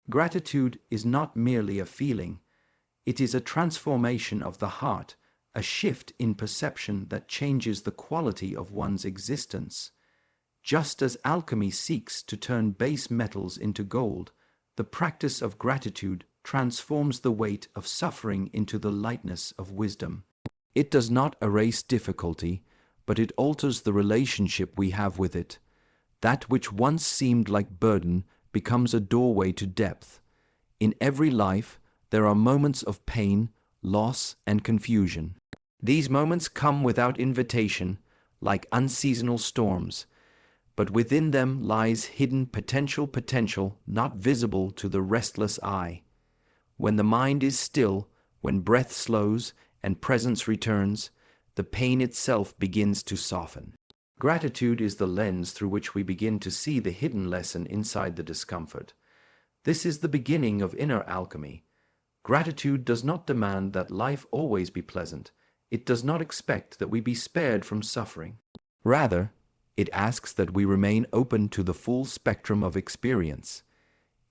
Gratitude is not merely a feeling. It is a transformation of the heart, a shift in perception that changes the quality of one's existence. Just as alchemy seeks to turn base metals into gold, the practice of gratitude transforms the weight of suffering into the lightness of wisdom. It does not erase difficulty, but it alters the relationship we have with it. That which once seemed like burden becomes a doorway to depth. In every life, there are moments of pain, loss, and confusion. These moments come without invitation, like unseasonal storms, but within them lies hidden potential not visible to the restless eye. When the mind is still, when breath slows and presence returns, the pain itself begins to soften. Gratitude is the lens through which we begin to see the hidden lesson inside the discomfort. This is the beginning of inner alchemy. Gratitude does not demand that life always be pleasant. It does not expect that we be spared from suffering. Rather, it asks that we remain open to the full spectrum of experience.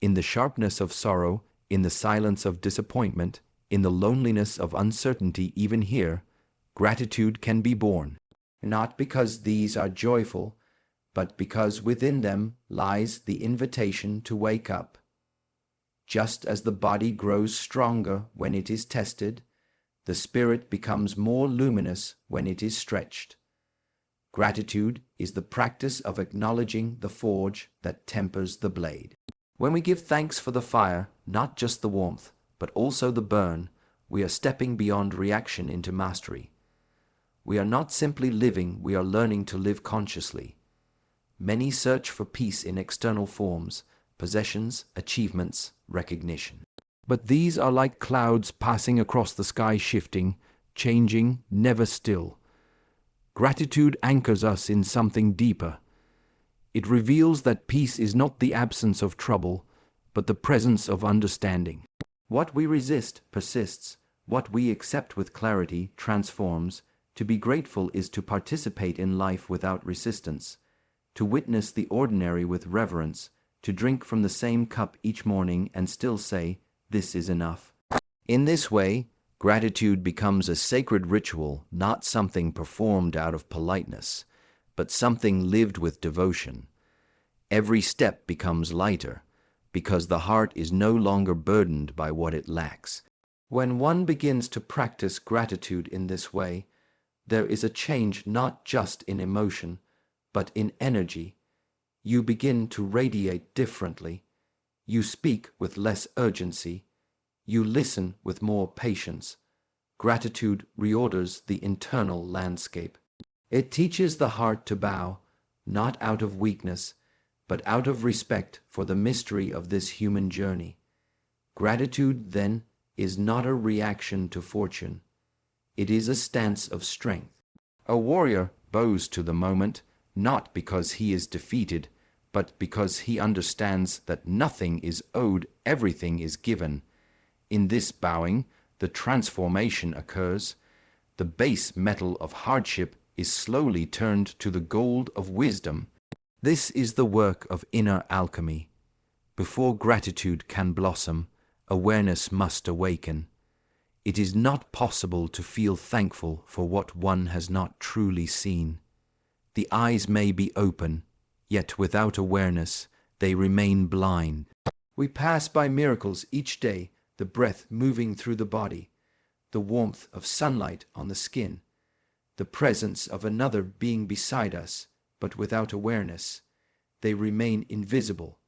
In the sharpness of sorrow, in the silence of disappointment, in the loneliness of uncertainty, even here, gratitude can be born. Not because these are joyful, but because within them lies the invitation to wake up. Just as the body grows stronger when it is tested, the spirit becomes more luminous when it is stretched. Gratitude is the practice of acknowledging the forge that tempers the blade. When we give thanks for the fire, not just the warmth, but also the burn, we are stepping beyond reaction into mastery. We are not simply living, we are learning to live consciously. Many search for peace in external forms, possessions, achievements, recognition. But these are like clouds passing across the sky, shifting, changing, never still. Gratitude anchors us in something deeper. It reveals that peace is not the absence of trouble, but the presence of understanding. What we resist persists. What we accept with clarity transforms. To be grateful is to participate in life without resistance, to witness the ordinary with reverence, to drink from the same cup each morning and still say, "This is enough." In this way, gratitude becomes a sacred ritual, not something performed out of politeness, but something lived with devotion. Every step becomes lighter, because the heart is no longer burdened by what it lacks. When one begins to practice gratitude in this way, there is a change not just in emotion, but in energy. You begin to radiate differently. You speak with less urgency. You listen with more patience. Gratitude reorders the internal landscape. It teaches the heart to bow, not out of weakness, but out of respect for the mystery of this human journey. Gratitude, then, is not a reaction to fortune. It is a stance of strength. A warrior bows to the moment, not because he is defeated, but because he understands that nothing is owed, everything is given. In this bowing, the transformation occurs. The base metal of hardship is slowly turned to the gold of wisdom. This is the work of inner alchemy. Before gratitude can blossom, awareness must awaken. It is not possible to feel thankful for what one has not truly seen. The eyes may be open, yet without awareness, they remain blind. We pass by miracles each day, the breath moving through the body, the warmth of sunlight on the skin, the presence of another being beside us, but without awareness, they remain invisible.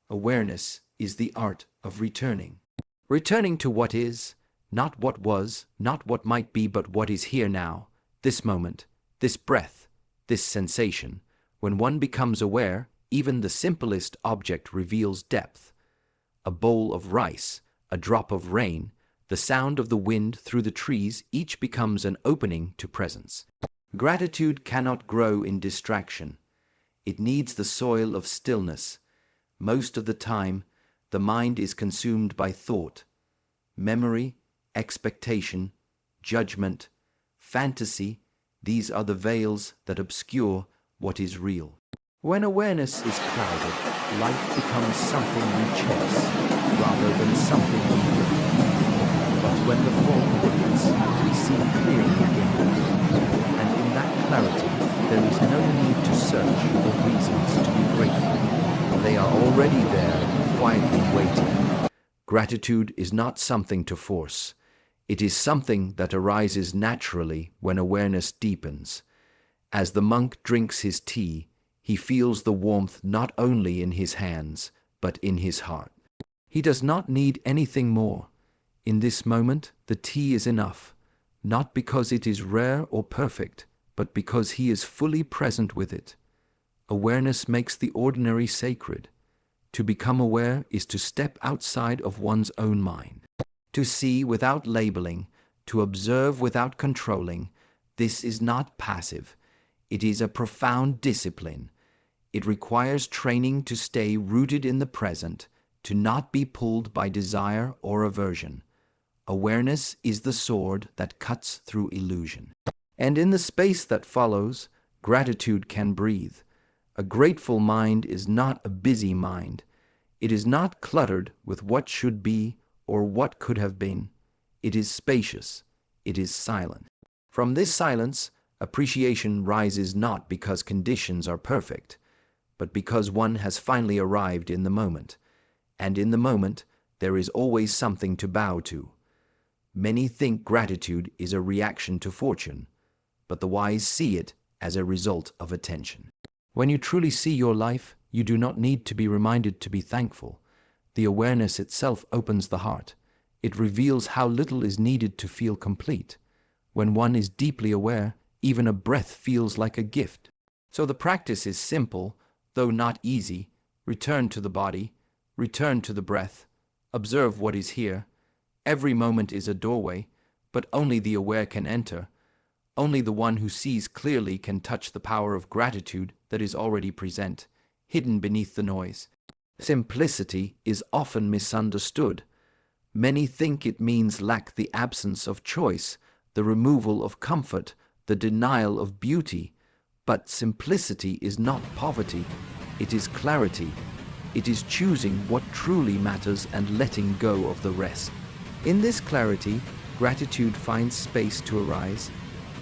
Awareness is the art of returning. Returning to what is, not what was, not what might be, but what is here now, this moment, this breath, this sensation. When one becomes aware, even the simplest object reveals depth. A bowl of rice, a drop of rain, the sound of the wind through the trees, each becomes an opening to presence. Gratitude cannot grow in distraction. It needs the soil of stillness. Most of the time, the mind is consumed by thought, memory, expectation, judgment, fantasy. These are the veils that obscure what is real. When awareness is clouded, life becomes something we chase. something we look. But when the fog lifts, we see clearly again. And in that clarity, there is no need to search for reasons to be grateful. They are already there, quietly waiting. Gratitude is not something to force. It is something that arises naturally when awareness deepens. As the monk drinks his tea, he feels the warmth not only in his hands, but in his heart. He does not need anything more. In this moment, the tea is enough, not because it is rare or perfect, but because he is fully present with it. Awareness makes the ordinary sacred. To become aware is to step outside of one's own mind. To see without labeling, to observe without controlling, this is not passive. It is a profound discipline. It requires training to stay rooted in the present, to not be pulled by desire or aversion. Awareness is the sword that cuts through illusion. And in the space that follows, gratitude can breathe. A grateful mind is not a busy mind. It is not cluttered with what should be or what could have been. It is spacious. It is silent. From this silence, appreciation rises not because conditions are perfect, but because one has finally arrived in the moment. And in the moment, there is always something to bow to. Many think gratitude is a reaction to fortune, but the wise see it as a result of attention. When you truly see your life, you do not need to be reminded to be thankful. The awareness itself opens the heart. It reveals how little is needed to feel complete. When one is deeply aware, even a breath feels like a gift. So the practice is simple, though not easy. Return to the body, return to the breath, observe what is here. Every moment is a doorway, but only the aware can enter. Only the one who sees clearly can touch the power of gratitude that is already present, hidden beneath the noise. Simplicity is often misunderstood. Many think it means the absence of choice, the removal of comfort, the denial of beauty. But simplicity is not poverty. It is clarity. It is choosing what truly matters and letting go of the rest. In this clarity, gratitude finds space to arise.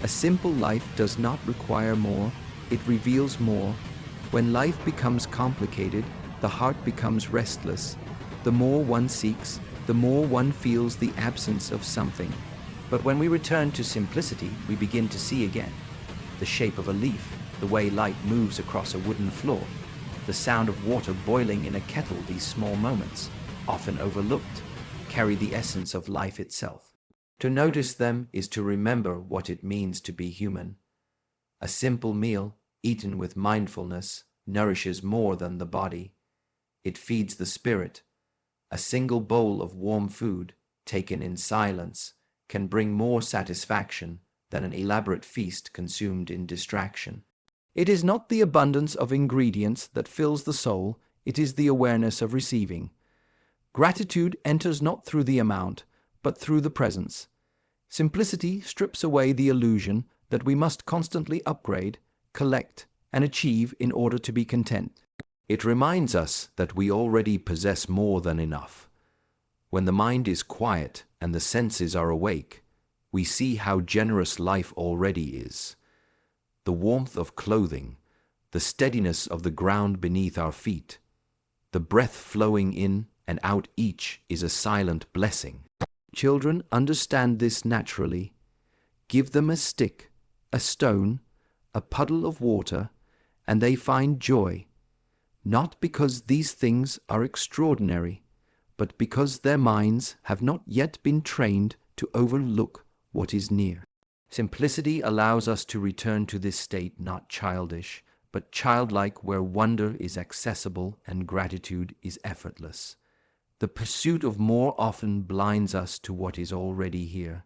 A simple life does not require more, it reveals more. When life becomes complicated, the heart becomes restless. The more one seeks, the more one feels the absence of something. But when we return to simplicity, we begin to see again. The shape of a leaf, the way light moves across a wooden floor, the sound of water boiling in a kettle. These small moments, often overlooked, carry the essence of life itself. To notice them is to remember what it means to be human. A simple meal, eaten with mindfulness, nourishes more than the body. It feeds the spirit. A single bowl of warm food, taken in silence, can bring more satisfaction than an elaborate feast consumed in distraction. It is not the abundance of ingredients that fills the soul, it is the awareness of receiving. Gratitude enters not through the amount, but through the presence. Simplicity strips away the illusion that we must constantly upgrade, collect, and achieve in order to be content. It reminds us that we already possess more than enough. When the mind is quiet and the senses are awake, we see how generous life already is. The warmth of clothing, the steadiness of the ground beneath our feet, the breath flowing in and out, each is a silent blessing. Children understand this naturally. Give them a stick, a stone, a puddle of water, and they find joy, not because these things are extraordinary, but because their minds have not yet been trained to overlook what is near. Simplicity allows us to return to this state not childish, but childlike, where wonder is accessible and gratitude is effortless. The pursuit of more often blinds us to what is already here.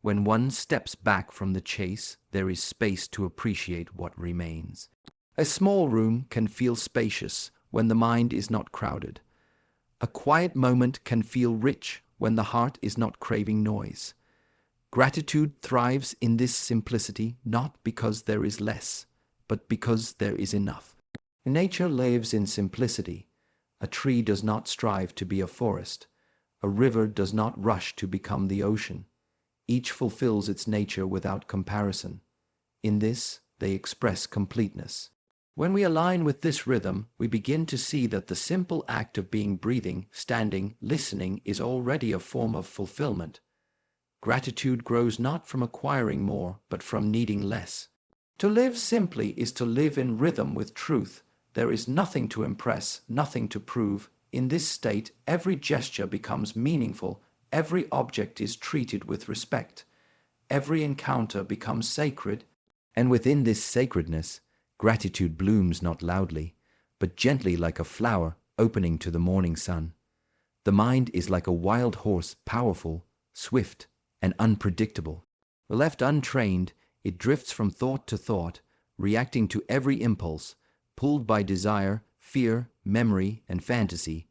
When one steps back from the chase, there is space to appreciate what remains. A small room can feel spacious when the mind is not crowded. A quiet moment can feel rich when the heart is not craving noise. Gratitude thrives in this simplicity not because there is less, but because there is enough. Nature lives in simplicity. A tree does not strive to be a forest. A river does not rush to become the ocean. Each fulfills its nature without comparison. In this, they express completeness. When we align with this rhythm, we begin to see that the simple act of being, breathing, standing, listening is already a form of fulfillment. Gratitude grows not from acquiring more, but from needing less. To live simply is to live in rhythm with truth. There is nothing to impress, nothing to prove. In this state, every gesture becomes meaningful, every object is treated with respect, every encounter becomes sacred, and within this sacredness, gratitude blooms not loudly, but gently like a flower opening to the morning sun. The mind is like a wild horse, powerful, swift, and unpredictable. Left untrained, it drifts from thought to thought, reacting to every impulse, pulled by desire, fear, memory, and fantasy.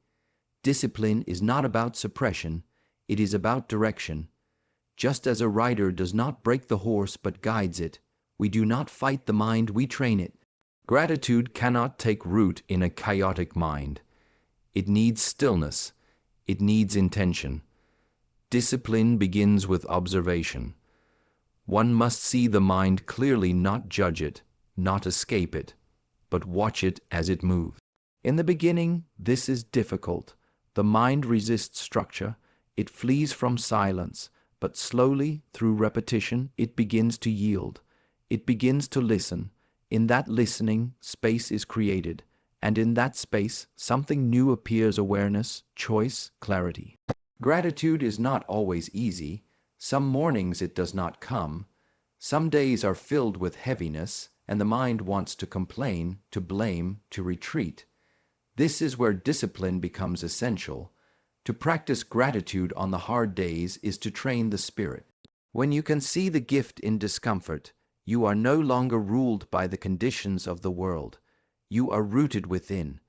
Discipline is not about suppression, it is about direction. Just as a rider does not break the horse but guides it, we do not fight the mind, we train it. Gratitude cannot take root in a chaotic mind. It needs stillness. It needs intention. Discipline begins with observation. One must see the mind clearly, not judge it, not escape it, but watch it as it moves. In the beginning, this is difficult. The mind resists structure. It flees from silence, but slowly, through repetition, it begins to yield. It begins to listen. In that listening, space is created, and in that space, something new appears: awareness, choice, clarity. Gratitude is not always easy. Some mornings it does not come. Some days are filled with heaviness, and the mind wants to complain, to blame, to retreat. This is where discipline becomes essential. To practice gratitude on the hard days is to train the spirit. When you can see the gift in discomfort, you are no longer ruled by the conditions of the world. You are rooted within.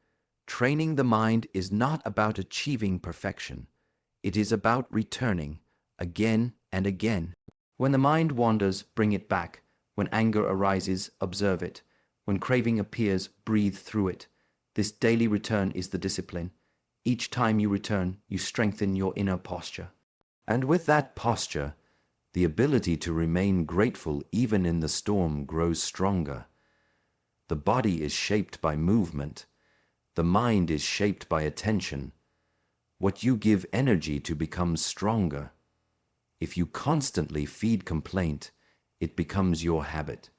Training the mind is not about achieving perfection. It is about returning, again and again. When the mind wanders, bring it back. When anger arises, observe it. When craving appears, breathe through it. This daily return is the discipline. Each time you return, you strengthen your inner posture. And with that posture, the ability to remain grateful even in the storm grows stronger. The body is shaped by movement. The mind is shaped by attention. What you give energy to becomes stronger. If you constantly feed complaint, it becomes your habit.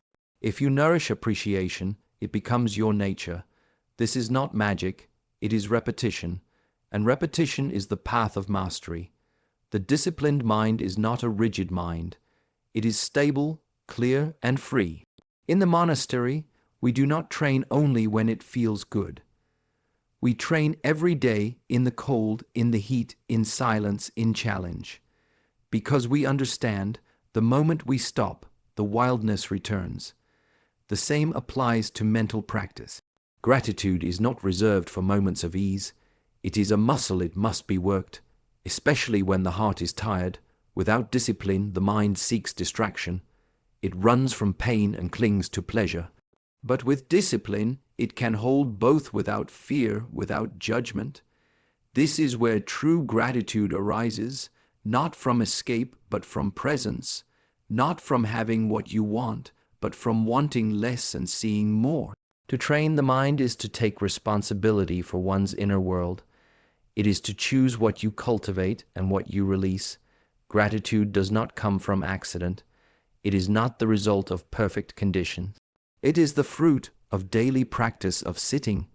If you nourish appreciation, it becomes your nature. This is not magic, it is repetition, and repetition is the path of mastery. The disciplined mind is not a rigid mind. It is stable, clear, and free. In the monastery, we do not train only when it feels good. We train every day, in the cold, in the heat, in silence, in challenge. Because we understand, the moment we stop, the wildness returns. The same applies to mental practice. Gratitude is not reserved for moments of ease. It is a muscle, it must be worked, especially when the heart is tired. Without discipline, the mind seeks distraction. It runs from pain and clings to pleasure. But with discipline, it can hold both without fear, without judgment. This is where true gratitude arises, not from escape, but from presence, not from having what you want, but from wanting less and seeing more. To train the mind is to take responsibility for one's inner world. It is to choose what you cultivate and what you release. Gratitude does not come from accident. It is not the result of perfect conditions. It is the fruit of daily practice of sitting,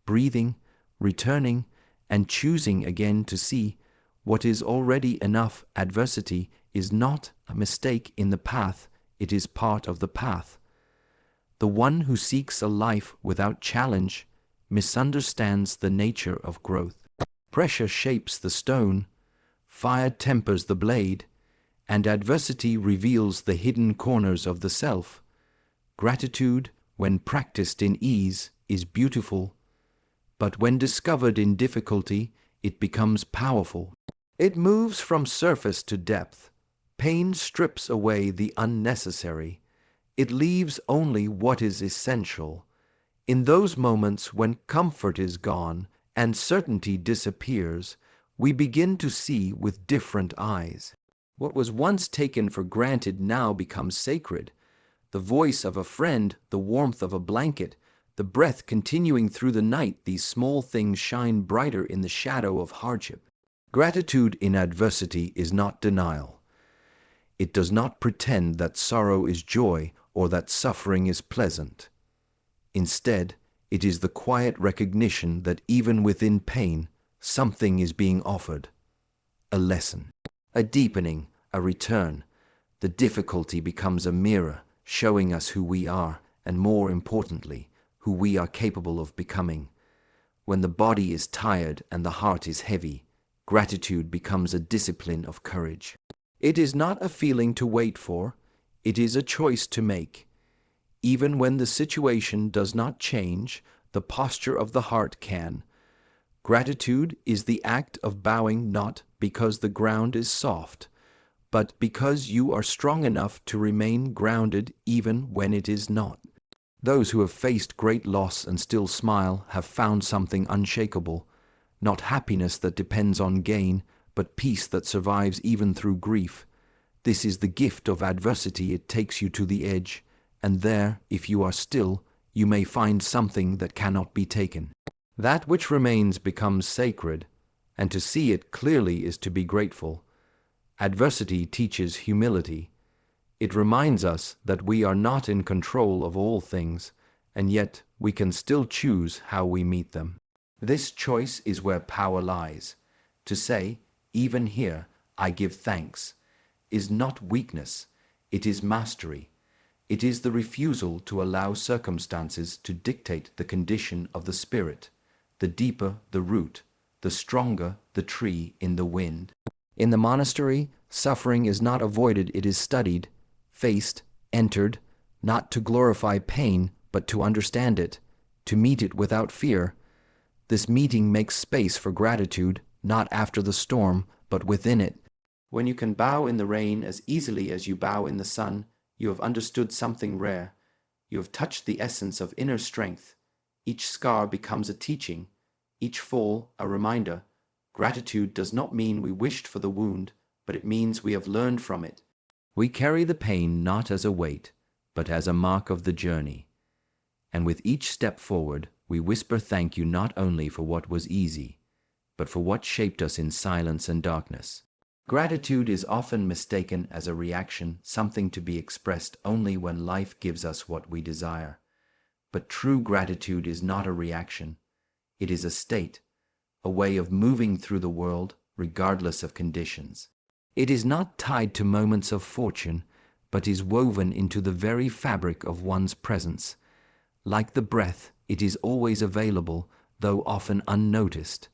breathing, returning, and choosing again to see what is already enough. Adversity is not a mistake in the path, it is part of the path. The one who seeks a life without challenge misunderstands the nature of growth. Pressure shapes the stone, fire tempers the blade, and adversity reveals the hidden corners of the self. Gratitude, when practiced in ease, is beautiful, but when discovered in difficulty, it becomes powerful. It moves from surface to depth. Pain strips away the unnecessary. It leaves only what is essential. In those moments when comfort is gone and certainty disappears, We begin to see with different eyes. What was once taken for granted now becomes sacred. The voice of a friend, the warmth of a blanket, the breath continuing through the night, these small things shine brighter in the shadow of hardship. Gratitude in adversity is not denial. It does not pretend that sorrow is joy or that suffering is pleasant. Instead, it is the quiet recognition that even within pain, something is being offered. A lesson, a deepening, a return. The difficulty becomes a mirror, showing us who we are, and more importantly, who we are capable of becoming. When the body is tired and the heart is heavy, gratitude becomes a discipline of courage. It is not a feeling to wait for, it is a choice to make. Even when the situation does not change, the posture of the heart can. Gratitude is the act of bowing not because the ground is soft, but because you are strong enough to remain grounded even when it is not. Those who have faced great loss and still smile have found something unshakable, not happiness that depends on gain, but peace that survives even through grief. This is the gift of adversity. It takes you to the edge, and there, if you are still, you may find something that cannot be taken. That which remains becomes sacred, and to see it clearly is to be grateful. Adversity teaches humility. It reminds us that we are not in control of all things, and yet we can still choose how we meet them. This choice is where power lies. To say, even here, I give thanks, is not weakness, it is mastery. It is the refusal to allow circumstances to dictate the condition of the spirit. The deeper the root, the stronger the tree in the wind. In the monastery, suffering is not avoided, it is studied, faced, entered, not to glorify pain, but to understand it, to meet it without fear. This meeting makes space for gratitude, not after the storm, but within it. When you can bow in the rain as easily as you bow in the sun, you have understood something rare. You have touched the essence of inner strength. Each scar becomes a teaching, each fall a reminder. Gratitude does not mean we wished for the wound, but it means we have learned from it. We carry the pain not as a weight, but as a mark of the journey. And with each step forward, we whisper thank you not only for what was easy, but for what shaped us in silence and darkness. Gratitude is often mistaken as a reaction, something to be expressed only when life gives us what we desire. But true gratitude is not a reaction. It is a state, a way of moving through the world regardless of conditions. It is not tied to moments of fortune, but is woven into the very fabric of one's presence. Like the breath, it is always available, though often unnoticed.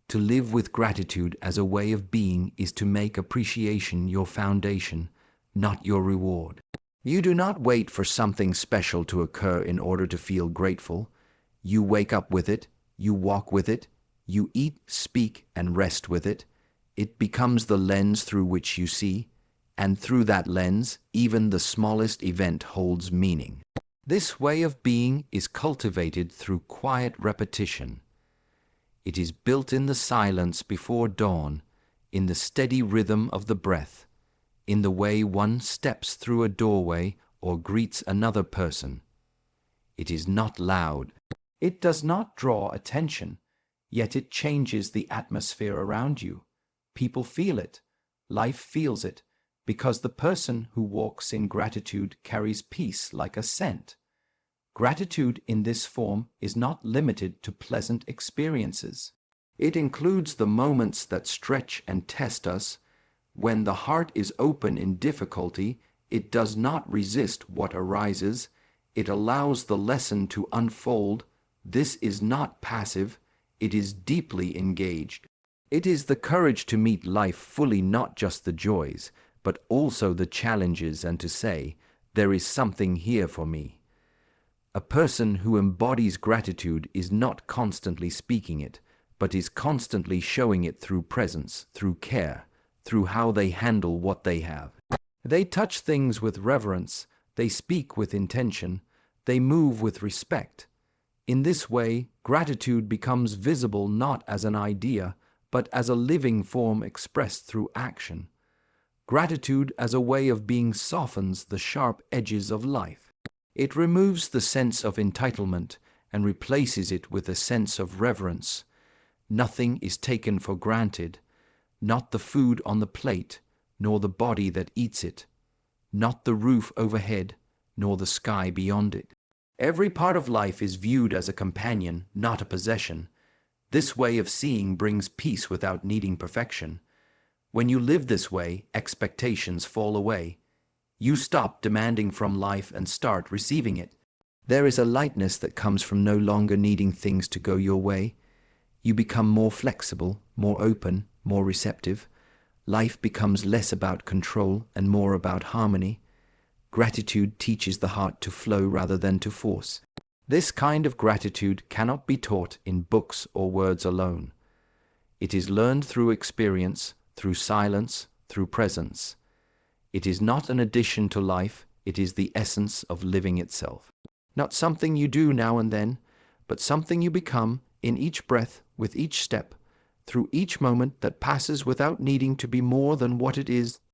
To live with gratitude as a way of being is to make appreciation your foundation, not your reward. You do not wait for something special to occur in order to feel grateful. You wake up with it, you walk with it, you eat, speak, and rest with it. It becomes the lens through which you see, and through that lens, even the smallest event holds meaning. This way of being is cultivated through quiet repetition. It is built in the silence before dawn, in the steady rhythm of the breath, in the way one steps through a doorway or greets another person. It is not loud. It does not draw attention, yet it changes the atmosphere around you. People feel it. Life feels it, because the person who walks in gratitude carries peace like a scent. Gratitude in this form is not limited to pleasant experiences. It includes the moments that stretch and test us. When the heart is open in difficulty, it does not resist what arises. It allows the lesson to unfold. This is not passive, it is deeply engaged. It is the courage to meet life fully, not just the joys, but also the challenges, and to say, there is something here for me. A person who embodies gratitude is not constantly speaking it, but is constantly showing it through presence, through care, through how they handle what they have. They touch things with reverence, they speak with intention, they move with respect. In this way, gratitude becomes visible not as an idea, but as a living form expressed through action. Gratitude as a way of being softens the sharp edges of life. It removes the sense of entitlement and replaces it with a sense of reverence. Nothing is taken for granted, not the food on the plate, nor the body that eats it, not the roof overhead, nor the sky beyond it. Every part of life is viewed as a companion, not a possession. This way of seeing brings peace without needing perfection. When you live this way, expectations fall away. You stop demanding from life and start receiving it. There is a lightness that comes from no longer needing things to go your way. You become more flexible, more open, more receptive. Life becomes less about control and more about harmony. Gratitude teaches the heart to flow rather than to force. This kind of gratitude cannot be taught in books or words alone. It is learned through experience, through silence, through presence. It is not an addition to life, it is the essence of living itself. Not something you do now and then, but something you become in each breath, with each step, through each moment that passes without needing to be more than what it is